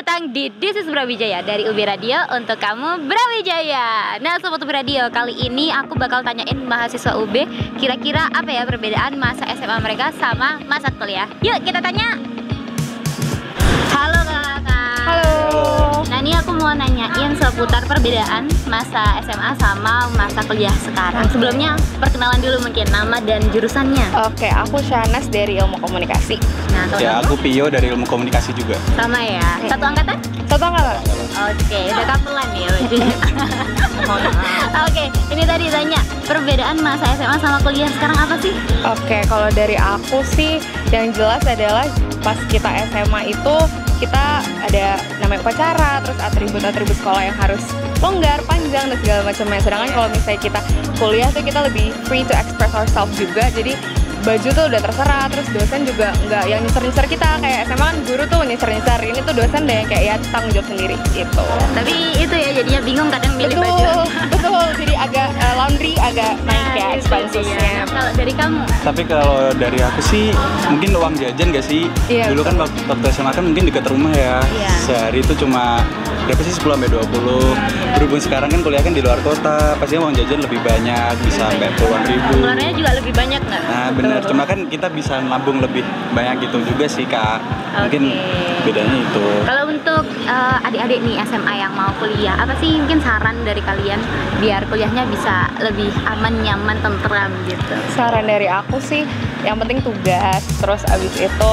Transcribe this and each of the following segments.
datang di This is Brawijaya dari UB Radio untuk kamu Brawijaya. Nah Sobat UB Radio, kali ini aku bakal tanyain mahasiswa UB kira-kira apa ya perbedaan masa SMA mereka sama masa kuliah. Yuk kita tanya. Halo kakak. Halo. Nah ini aku mau nanyain seputar perbedaan masa SMA sama masa kuliah sekarang. Sebelumnya perkenalan dulu mungkin nama dan jurusannya. Oke, aku Shanas dari Ilmu Komunikasi. Nah kalau Ya, kamu? aku Pio dari Ilmu Komunikasi juga. Sama ya. Satu angkatan? Satu angkatan. Oke, udah kapelan ya. Oke, ini tadi tanya perbedaan masa SMA sama kuliah sekarang apa sih? Oke, kalau dari aku sih yang jelas adalah pas kita SMA itu kita ada namanya upacara, terus atribut-atribut sekolah yang harus longgar, panjang dan segala macamnya. Sedangkan kalau misalnya kita kuliah tuh kita lebih free to express ourselves juga. Jadi baju tuh udah terserah, terus dosen juga nggak yang nyisir-nyisir kita. Kayak SMA kan guru tuh nyisir-nyisir, ini tuh dosen deh yang kayak ya tanggung jawab sendiri gitu. Tapi itu ya jadinya bingung kadang milih Betul, baju. betul. Jadi agak laundry agak naik ya Itu expenses-nya. dia. Nah, kalau dari kamu? Tapi kalau dari aku sih mungkin uang jajan gak sih? Iya, Dulu kan waktu SMA kan mungkin dekat rumah ya. Iya. Sehari itu cuma berapa sih 10 sampai 20. Berhubung sekarang kan kuliah kan di luar kota, pasti uang jajan lebih banyak, bisa sampai puluhan ribu. Pengeluarannya juga lebih banyak nggak? Nah bener, cuma kan kita bisa nabung lebih banyak gitu juga sih Kak. Mungkin Oke. bedanya itu. Kalau untuk adik-adik nih SMA yang mau kuliah, apa sih mungkin saran dari kalian biar kuliahnya bisa lebih aman, nyaman, tentram gitu? Saran dari aku sih yang penting tugas, terus abis itu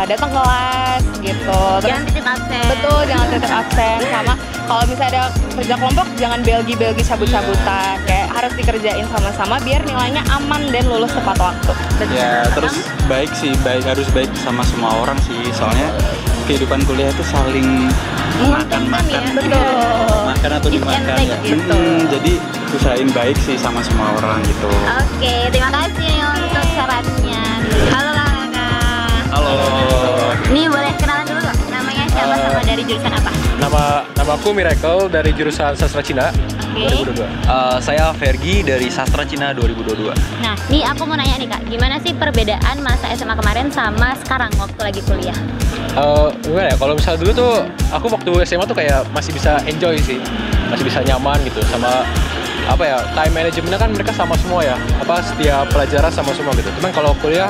datang kelas gitu. Terus, Jangan titip absen. betul, jangan tetap absen. Sama kalau misalnya ada kerja kelompok jangan belgi-belgi cabut-cabutan. Kayak harus dikerjain sama-sama biar nilainya aman dan lulus tepat waktu. Betul. Ya terus Kamu? baik sih, harus baik sama semua orang sih. Soalnya kehidupan kuliah itu saling Menguntungkan ya. Betul. makan atau Give and dimakan take ya. gitu. Jadi usahain baik sih sama semua orang gitu. Oke, terima kasih untuk sarannya. Halo kakak. Halo. Nih boleh kenalan dulu nggak? Namanya siapa sama dari jurusan apa? Nama aku Miracle dari jurusan Sastra Cina Oke. 2022. Saya Fergi dari Sastra Cina 2022. Nah, nih aku mau nanya nih kak, gimana sih perbedaan masa SMA kemarin sama sekarang waktu lagi kuliah? Gimana ya? Kalau misalnya dulu tuh aku waktu SMA tuh kayak masih bisa enjoy sih, masih bisa nyaman gitu sama apa ya, time managementnya kan mereka sama semua ya, apa setiap pelajaran sama semua gitu. Cuman kalau kuliah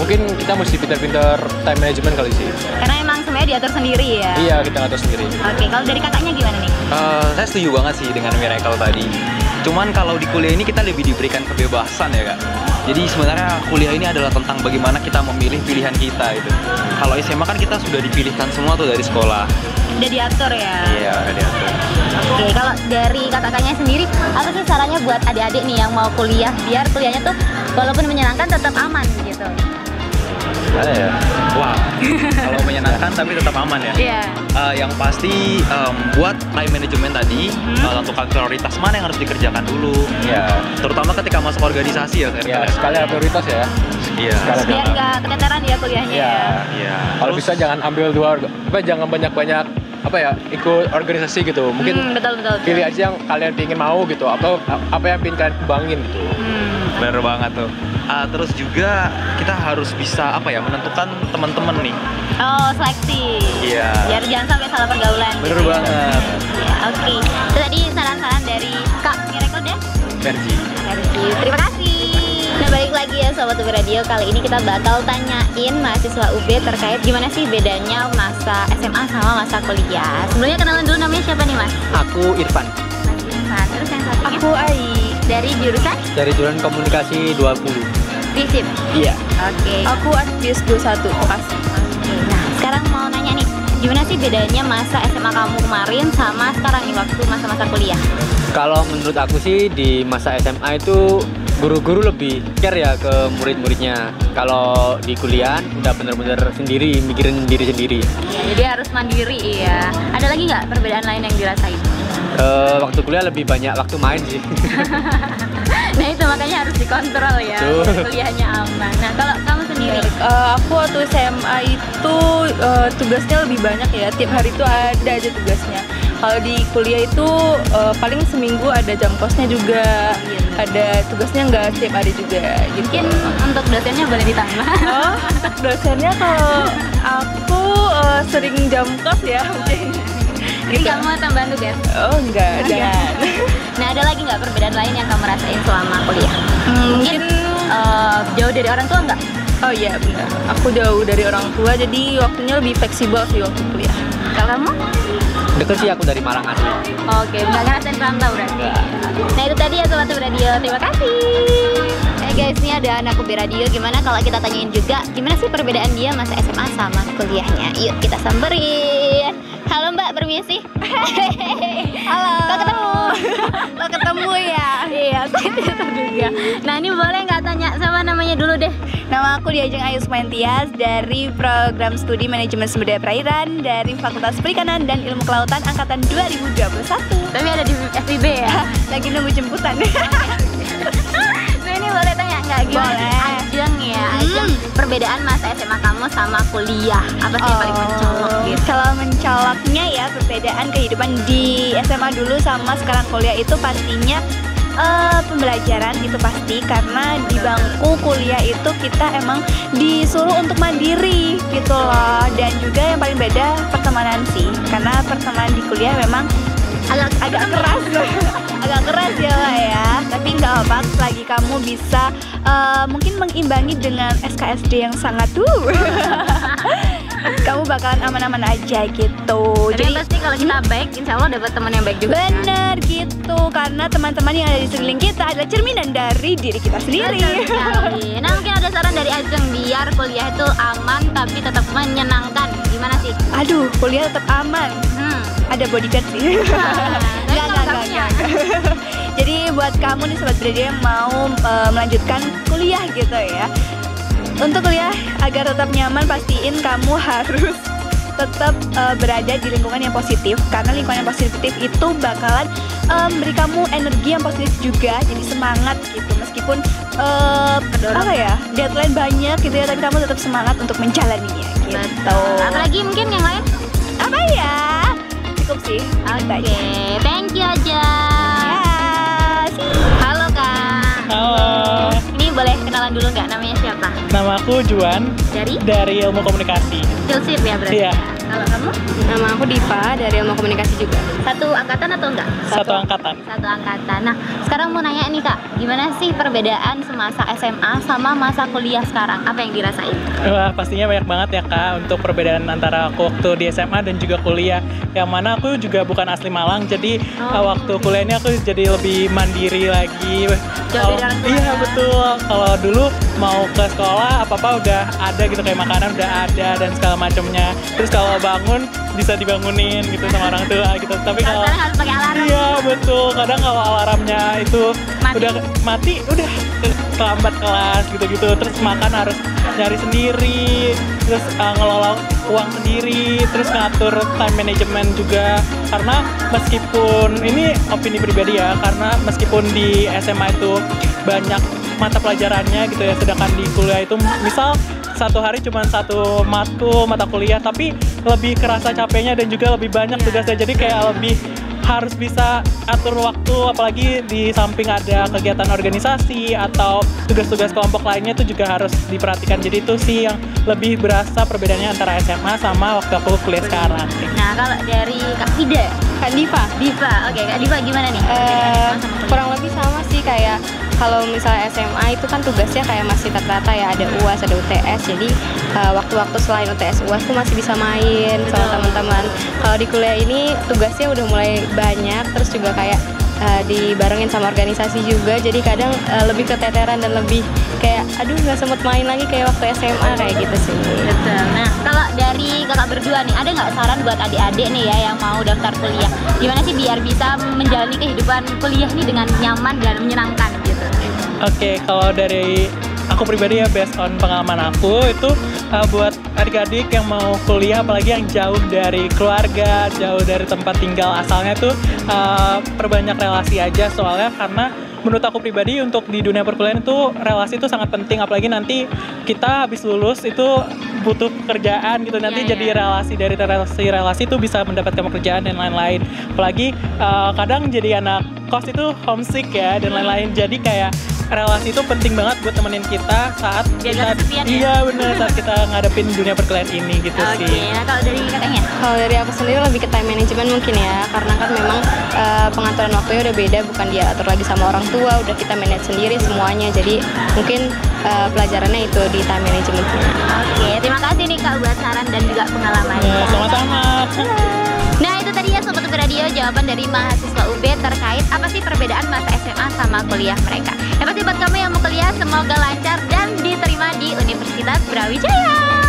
mungkin kita mesti pintar-pintar time management kali sih. Karena emang semuanya diatur sendiri ya. Iya, kita ngatur sendiri. Oke, kalau dari kakaknya gimana nih? Saya setuju banget sih dengan Miracle tadi. Cuman kalau di kuliah ini kita lebih diberikan kebebasan ya kak. Jadi sebenarnya kuliah ini adalah tentang bagaimana kita memilih pilihan kita itu. Kalau SMA kan kita sudah dipilihkan semua tuh dari sekolah. Udah diatur ya? Iya, udah diatur. Oke, kalau dari kakaknya sendiri, apa sih sarannya buat adik-adik nih yang mau kuliah biar kuliahnya tuh walaupun menyenangkan tetap aman gitu? Ada ya? Wah, kalau menyenangkan tapi tetap aman ya. Iya. Yang pasti buat time management tadi, tentukan prioritas mana yang harus dikerjakan dulu. Ya, Terutama ketika masuk organisasi ya. ya sekalian prioritas ya. Iya. Sekalian Biar nggak keteteran ya kuliahnya Iya. ya. Iya. Kalau Terus, bisa jangan ambil jangan banyak-banyak apa ya, ikut organisasi gitu. Mungkin Betul. pilih aja yang kalian ingin mau gitu, atau apa yang ingin kalian kembangin gitu. bener banget tuh. Terus juga kita harus bisa menentukan teman-teman nih. Oh, seleksi. Iya. Biar jangan sampai salah pergaulan. Bener gitu ya. banget. Ya, oke. Itu tadi saran-saran dari Kak Miracle dan Versi. Versi. Terima kasih. Nah, balik lagi ya Sobat UB Radio. Kali ini kita bakal tanyain mahasiswa UB terkait gimana sih bedanya masa SMA sama masa kuliah. Sebelumnya kenalan dulu, namanya siapa nih Mas? Aku Irfan Mas Irfan. Terus yang satunya? Aku Ai. Dari jurusan dari jurusan Komunikasi 20. FISIP. Iya. Oke. Aku Advis 21 Bekasi. Oke. Nah, sekarang mau nanya nih, gimana sih bedanya masa SMA kamu kemarin sama sekarang nih waktu masa-masa kuliah? Kalau menurut aku sih di masa SMA itu guru-guru lebih care ya ke murid-muridnya. Kalau di kuliah udah bener-bener sendiri, mikirin diri sendiri. Ya, jadi harus mandiri ya. Ada lagi nggak perbedaan lain yang dirasain? Waktu kuliah lebih banyak waktu main sih. Nah itu makanya harus dikontrol ya, Betul. biar kuliahnya aman. Nah kalau kamu sendiri? Aku waktu SMA itu tugasnya lebih banyak ya. Tiap hari itu ada aja tugasnya. Kalau di kuliah itu paling seminggu ada jam kosnya juga, ada tugasnya nggak setiap hari juga gitu. Mungkin untuk dosennya boleh ditambah. Oh, untuk dosennya kalau aku sering jam kos ya mungkin. Jadi nggak mau tambahan tugas? Oh enggak, jangan. Nah, ada lagi nggak perbedaan lain yang kamu rasain selama kuliah? Mungkin Jauh dari orang tua nggak? oh iya benar. Aku jauh dari orang tua jadi waktunya lebih fleksibel sih waktu kuliah. Kalau kamu? Deket sih aku dari Malang asli. Oke, nggak ngerasain rantau berarti. Nah itu tadi ya Sobat UB Radio, terima kasih. Guys, ini ada anak UB Radio. Gimana kalau kita tanyain juga gimana sih perbedaan dia masa SMA sama kuliahnya? Yuk kita samperin. Halo Mbak, permisi. Halo. Kok ketemu ya? Iya, saya tidak terduga. Nah ini boleh nggak tanya sama namanya dulu deh? Nama aku Diajeng Ayu Sumayantias dari program studi manajemen sumber daya perairan dari Fakultas Perikanan dan Ilmu Kelautan angkatan 2021. Tapi ada di FIB ya? Lagi nunggu jemputan. Nah ini boleh tanya nggak gimana Boleh. sih Ajeng ya? Ajeng, perbedaan masa SMA kamu sama kuliah apa sih yang paling mencolok gitu? Kalau mencoloknya ya perbedaan kehidupan di SMA dulu sama sekarang kuliah itu pastinya pembelajaran itu pasti, karena di bangku kuliah itu kita emang disuruh untuk mandiri gitu loh. Dan juga yang paling beda pertemanan sih, karena pertemanan di kuliah memang agak keras agak keras ya Mbak ya, tapi nggak apa-apa selagi kamu bisa mungkin mengimbangi dengan SKSD yang sangat kamu bakalan aman-aman aja gitu. Tapi yang pasti kalau kita baik, insya Allah dapat teman yang baik juga. Bener gitu, karena teman-teman yang ada di sekeliling kita adalah cerminan dari diri kita sendiri. Betul sekali. Nah mungkin ada saran dari Ajeng biar kuliah itu aman tapi tetap menyenangkan. Gimana sih? Aduh, kuliah tetap aman. Ada bodyguard sih. Enggak. Jadi buat kamu nih Sobat Radio yang mau melanjutkan kuliah gitu ya, untuk kuliah agar tetap nyaman, pastiin kamu harus tetap berada di lingkungan yang positif, karena lingkungan yang positif itu bakalan beri kamu energi yang positif juga, jadi semangat gitu meskipun apa ya deadline banyak gitu ya, tapi kamu tetap semangat untuk menjalaninya gitu. Betul. Apalagi mungkin yang lain? Apa ya? Cukup sih. Oke, thank you aja. Halo Kak. Halo, Ini boleh kenalan dulu nggak, namanya siapa? nama aku Juan dari Ilmu Komunikasi. Skillship ya berarti? Iya. Kalau kamu? Nama aku Diva dari Ilmu Komunikasi juga. Satu angkatan atau enggak? Satu angkatan. Satu angkatan. Nah, sekarang mau nanya nih Kak, gimana sih perbedaan semasa SMA sama masa kuliah sekarang? Apa yang dirasain? Wah, pastinya banyak banget ya Kak untuk perbedaan antara aku waktu di SMA dan juga kuliah. Yang mana aku juga bukan asli Malang, jadi waktu kuliah ini aku jadi lebih mandiri lagi. Jauh dari orang tua. Iya betul. Kalau dulu mau ke sekolah apa-apa udah ada gitu, kayak makanan udah ada dan segala macamnya. Terus kalau bangun bisa dibangunin gitu sama orang tua gitu. Tapi kalau Sekarang harus pakai alarm. iya betul. Kadang kalau alarmnya itu udah mati, udah terlambat kelas gitu-gitu. Terus makan harus nyari sendiri, terus ngelola uang sendiri, terus ngatur time management juga. Karena meskipun ini opini pribadi ya, karena meskipun di SMA itu banyak mata pelajarannya gitu ya, sedangkan di kuliah itu misal satu hari cuma satu mata kuliah, tapi lebih kerasa capeknya dan juga lebih banyak tugasnya, jadi kayak lebih harus bisa atur waktu, apalagi di samping ada kegiatan organisasi atau tugas-tugas kelompok lainnya itu juga harus diperhatikan. Jadi itu sih yang lebih berasa perbedaannya antara SMA sama waktu aku kuliah sekarang. Nah, kalau dari Kak Ida, Kak Diva. Oke, Kak Diva gimana nih? Kurang lebih sama sih, kayak kalau misalnya SMA itu kan tugasnya kayak masih tertata ya, ada UAS, ada UTS. Jadi waktu-waktu selain UTS UAS tuh masih bisa main sama teman-teman. Kalau di kuliah ini tugasnya udah mulai banyak, terus juga kayak dibarengin sama organisasi juga. Jadi kadang lebih keteteran dan lebih kayak aduh nggak sempet main lagi kayak waktu SMA kayak gitu sih. Betul. Nah, kalau dari kakak berdua nih, ada nggak saran buat adik-adik nih ya yang mau daftar kuliah? Gimana sih biar bisa menjalani kehidupan kuliah nih dengan nyaman dan menyenangkan gitu? Oke, kalau dari aku pribadi ya, based on pengalaman aku itu buat adik-adik yang mau kuliah, apalagi yang jauh dari keluarga, jauh dari tempat tinggal asalnya tuh perbanyak relasi aja, soalnya karena menurut aku pribadi untuk di dunia perkuliahan itu relasi itu sangat penting, apalagi nanti kita habis lulus itu butuh pekerjaan gitu, nanti Iya, jadi relasi, dari relasi itu bisa mendapatkan pekerjaan dan lain-lain. Apalagi kadang jadi anak kos itu homesick ya dan lain-lain, jadi kayak relasi itu penting banget buat temenin kita saat Jaga kesepian ya? iya bener, saat kita ngadepin dunia perkuliahan ini gitu Oke, sih. nah kalau dari kakaknya? Kalau dari aku sendiri lebih ke time management mungkin ya, karena kan memang pengaturan waktunya udah beda, bukan dia atur lagi sama orang tua, udah kita manage sendiri semuanya. Jadi mungkin pelajarannya itu di time managementnya. Oke, terima kasih nih Kak buat saran dan juga pengalamannya. Ya, sama-sama. Nah itu tadi ya Sobat UB Radio, jawaban dari mahasiswa UB terkait apa sih perbedaan masa SMA sama kuliah mereka. Yang pasti buat kamu yang mau kuliah, semoga lancar dan diterima di Universitas Brawijaya.